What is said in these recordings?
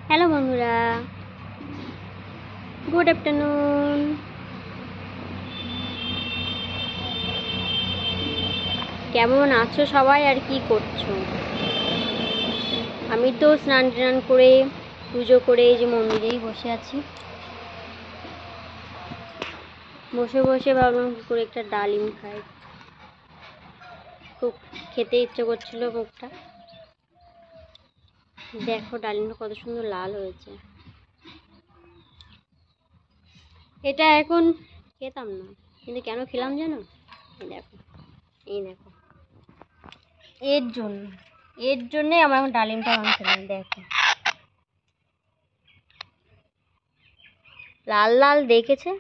Hello বন্ধুরা, good afternoon. কেমন আছো সবাই আর কি করছো? আমি তো স্নান টান করে পুজো করে এই যে মন্দিরেই বসে আছি। বসে বসে ভাবলাম কি করে একটা ডালিম খাই, খুব খেতে ইচ্ছে করছিল মুখটা। দেখো ডালিমটা কত সুন্দর লাল হয়েছে। এটা এখন খেতাম না, কিন্তু কেন খেলাম জানো? এই দেখো, এই দেখো, এর জন্যই আমার এখন ডালিমটা ভাঙছিলাম। দেখো লাল লাল দেখেছে।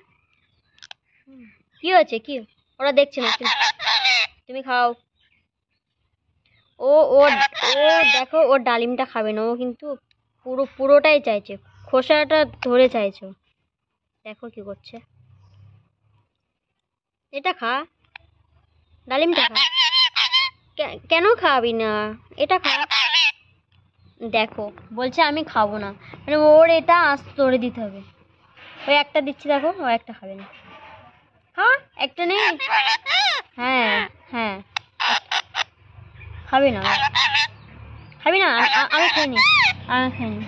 কি হয়েছে? কি ওরা দেখছে না? তুমি খাও। ও ও ও দেখো, ওর ডালিমটা খাবে না, ও কিন্তু পুরোটাই চাইছে, খোসাটা ধরে চাইছে। দেখো কি করছে। এটা খা, ডালিমটা খা। কেন খাবি না? এটা খা। দেখো বলছে আমি খাবো না, মানে ওর এটা আস্ত ধরে দিতে হবে। ওই একটা দিচ্ছি, দেখো ও একটা খাবে না। খা, একটা নেই। হ্যাঁ হ্যাঁ, খাবি না? খাবি না? আমি খাইনি, আমি খাইনি।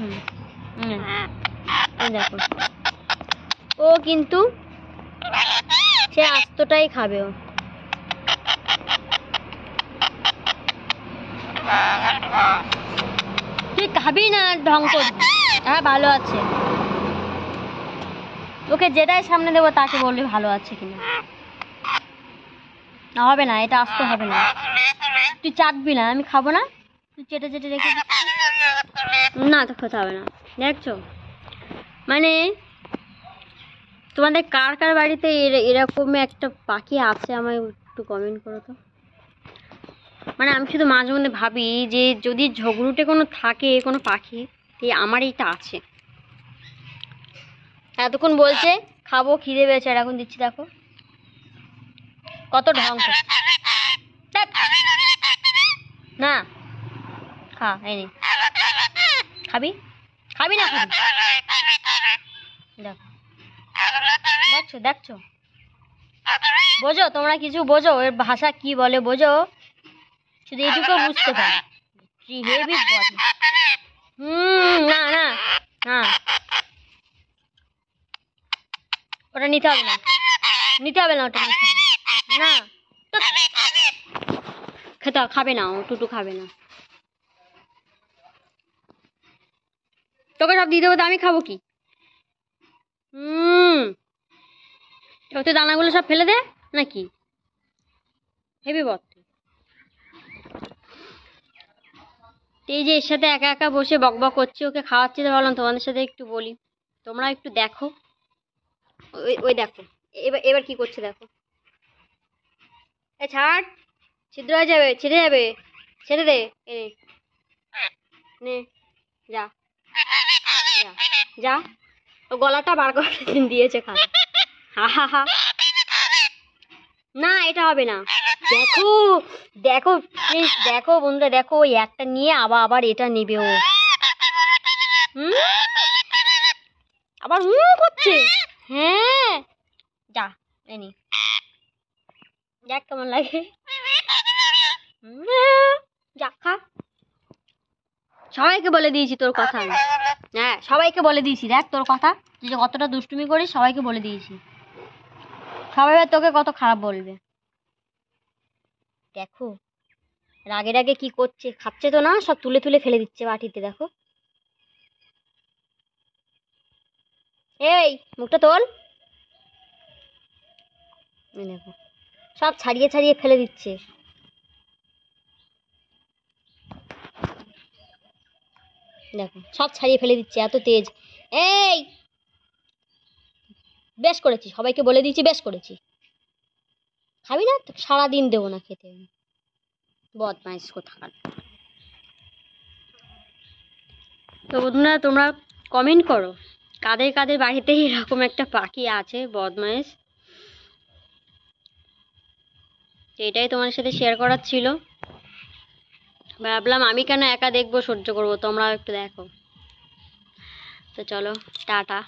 দেখো ও কিন্তু সে আস্তটাই খাবে। ও তুই খাবি না? ঢং করবি? হ্যাঁ ভালো আছে। ওকে যেটাই সামনে দেবো তাকে বলবি ভালো আছে কিনা। না হবে না, এটা আসতে হবে না। তুই চাটবি না, আমি খাবো না। তুই চেটে চেটে রেখে না, তো খেতে হবে না। দেখছো, মানে তোমাদের কার কার বাড়িতে এরকম একটা পাখি আছে? আমায় একটু কমেন্ট করো তো। মানে আমি শুধু মাঝে মধ্যে ভাবি যে যদি ঝগড়ুটে কোনো থাকে, কোনো পাখি, আমার এইটা আছে। এতক্ষণ বলছে খাবো, খিদে পেয়েছে, আর এখন দিচ্ছি। দেখো কত ঢং। না খা, এই নে। খাবি? খাবি না? খাবি? দেখো, দেখছো দেখছো, বোঝো তোমরা কিছু বোঝো? এর ভাষা কি বলে বোঝো? শুধু এটুকু বুঝতে পারি, হেভি বডি। না না না, ওটা নিতে হবে না, নিতে হবে না, ওটা নিতে হবে না। খেতে খাবে না, ও টুটু খাবে না। তোকে সব দিয়ে দেবো তো আমি খাবো কি? তো দানাগুলো সব ফেলে দে নাকি? হেবি বট। এই যে এর সাথে একা একা বসে বকবক করছি, ওকে খাওয়াচ্ছি, তো ভাবলাম তোমাদের সাথে একটু বলি, তোমরা একটু দেখো। ওই ওই দেখো, এবার এবার কি করছে দেখো। এ ছাড়, ছিদ্র হয়ে যাবে, ছিঁড়ে যাবে, ছেড়ে দে। এ নে, যা যা যা। ও গলাটা বার করে দিয়েছে খাবে। হা হা হা। না এটা হবে না। দেখো দেখো প্লিজ, দেখো বন্ধুরা, দেখো ওই একটা নিয়ে আবার আবার এটা নেবে ও। আবার করছে। হ্যাঁ যা, এনি দেখ কেমন লাগে। যা খা। সবাইকে বলে দিয়েছি তোর কথা আমি। হ্যাঁ সবাইকে বলে দিয়েছি, দেখ তোর কথা, তুই যে কতটা দুষ্টুমি করিস সবাইকে বলে দিয়েছি। সবাই তোকে কত খারাপ বলবে। দেখো রাগে রাগে কি করছে, খাচ্ছে তো না, সব তুলে তুলে ফেলে দিচ্ছে বাটিতে। দেখো, এই মুখটা তোল। দেখো সব ছাড়িয়ে ছাড়িয়ে ফেলে দিচ্ছে। দেখো সব ছাড়িয়ে ফেলে দিচ্ছে, এত তেজ। এই বেশ করেছি, সবাইকে বলে দিয়েছি, বেশ করেছি। খাবি না তো সারাদিন দেবো না খেতে। বদমাইশ কোথাকার। তো বন্ধুরা তোমরা কমেন্ট করো, কাদের কাদের বাড়িতে এরকম একটা পাখি আছে বদমাইশ। এটাই তোমার সাথে শেয়ার করার ছিল। ভাবলাম আমি কেন একা দেখবো, সহ্য করবো, তোমরাও একটু দেখো। তো চলো, টাটা।